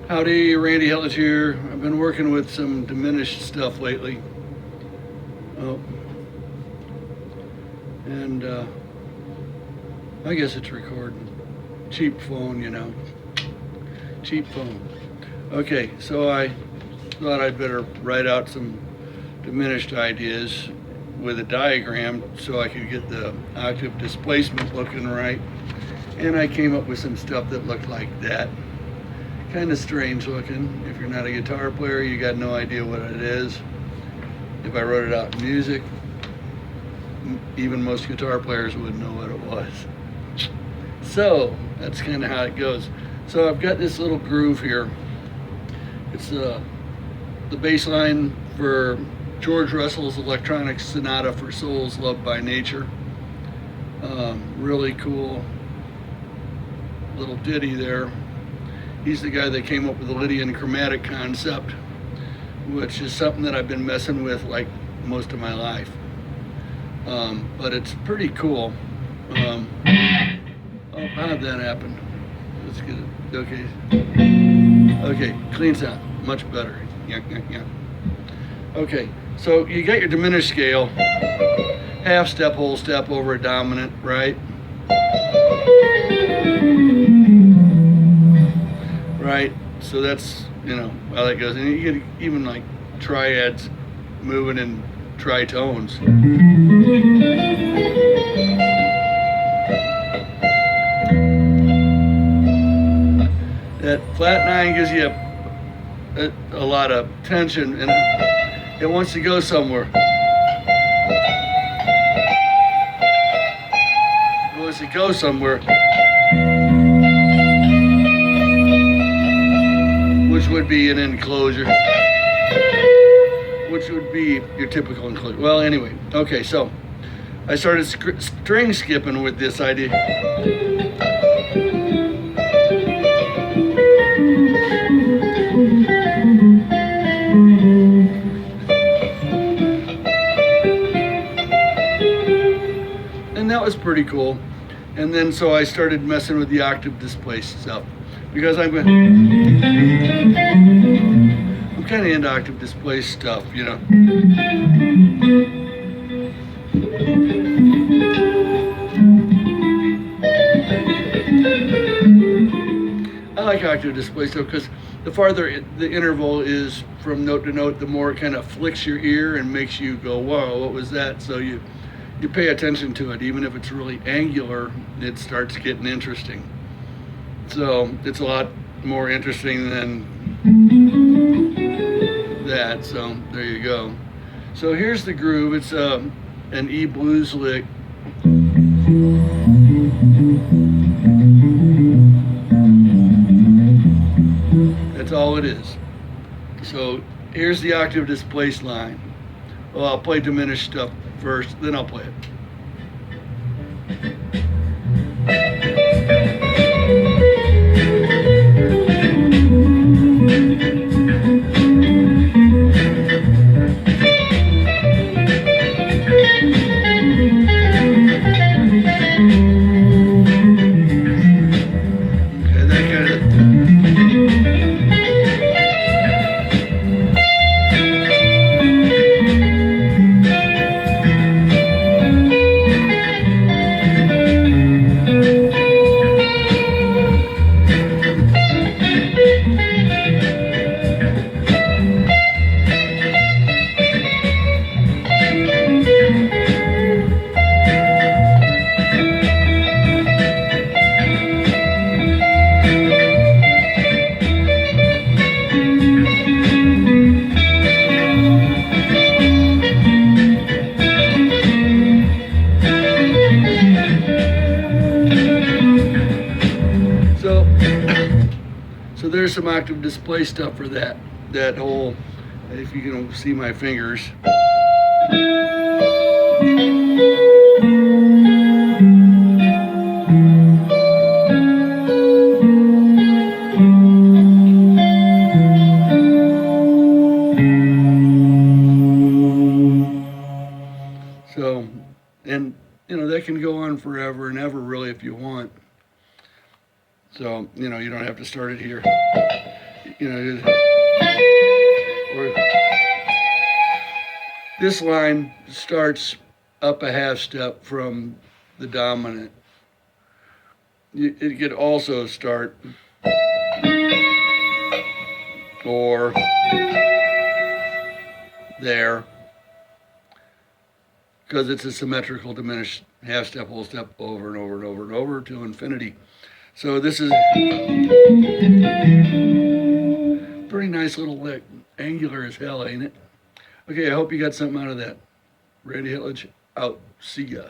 Howdy, Randy Hellich here. I've been working with some diminished stuff lately. Oh, and I guess it's recording. Cheap phone, you know. Cheap phone. Okay, so I thought I'd better write out some diminished ideas with a diagram so I could get the octave displacement looking right. And I came up with some stuff that looked like that. Kind of strange looking. If you're not a guitar player, you got no idea what it is. If I wrote it out in music, even most guitar players wouldn't know what it was. So that's kind of how it goes. So I've got this little groove here. It's the bass line for George Russell's Electronic Sonata for Souls Loved by Nature. Really cool little ditty there. He's the guy that came up with the Lydian chromatic concept, which is something that I've been messing with like most of my life. But it's pretty cool. Oh, how'd that happen? Let's get it. Okay. Okay, clean sound. Much better. Yeah. Okay, so you got your diminished scale. Half step, whole step over a dominant, right? Right, so that's, how that goes. And you get even like triads moving in tritones. That flat nine gives you a lot of tension, and it wants to go somewhere. It wants to go somewhere. Which would be an enclosure, which would be your typical enclosure. Well, anyway, okay, so I started string skipping with this idea. And that was pretty cool. And then so I started messing with the octave displaced stuff. Because I'm kind of into octave displaced stuff, I like octave displaced stuff because the farther the interval is from note to note, the more it kind of flicks your ear and makes you go, whoa, what was that? So you pay attention to it. Even if it's really angular, it starts getting interesting. So it's a lot more interesting than that. So there you go. So here's the groove. It's an E blues lick. That's all it is. So here's the octave displaced line. Well, I'll play diminished stuff first, then I'll play it. So there's some octave display stuff for that whole, if you can see my fingers. So, and that can go on forever and ever really if you want. So, you don't have to start it here. you know, or this line starts up a half step from the dominant. It could also start or there, because it's a symmetrical diminished half step, whole step, over and over and over and over to infinity. So this is pretty nice little lick. Angular as hell, ain't it? Okay, I hope you got something out of that. Randy Hitledge out. See ya.